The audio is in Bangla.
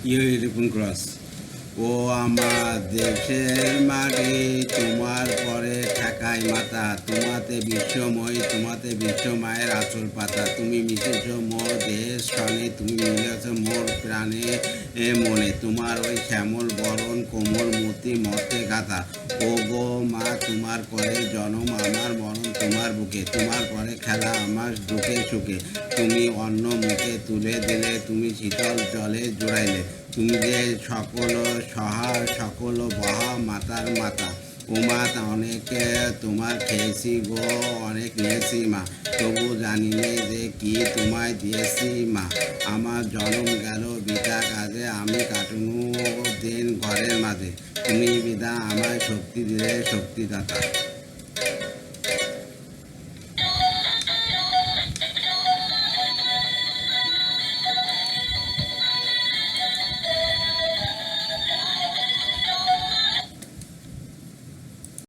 এরকম ক্রস। ও আমার দেশের মাটি, তোমার পরে ঠেকাই মাথা, তোমাতে বিশ্বময়, তোমাতে বিশ্বমায়ের আঁচল পাতা। তুমি মিশেছ মোর দেশ ক্ষণে, তুমি মিলেছ মোর প্রাণে মনে। তোমার ওই শ্যামল বরণ, কোমল মতি মতে গাথা। ও গো মা, তোমার পরে জনম আমার মরণ তোমার বুকে, তোমার পরে খেলা আমার দুঃখে সুখে। তুমি অন্য মুখে তুলে দিলে, তুমি শীতল জলে জোড়াইলে। তুমি যে সকল সহা, সকল বহা মাতার মাতা। ও মা, অনেকে তোমার খেয়েছি গো, অনেক নিয়েছি মা, তবু জানিলে যে কি তোমায় দিয়েছি মা। আমার জনম গেল বিটা কাজে, আমি কাটুনু দিন ঘরের মাঝে। তুমি বিদা আমায় শক্তি দিলে শক্তিদাতা।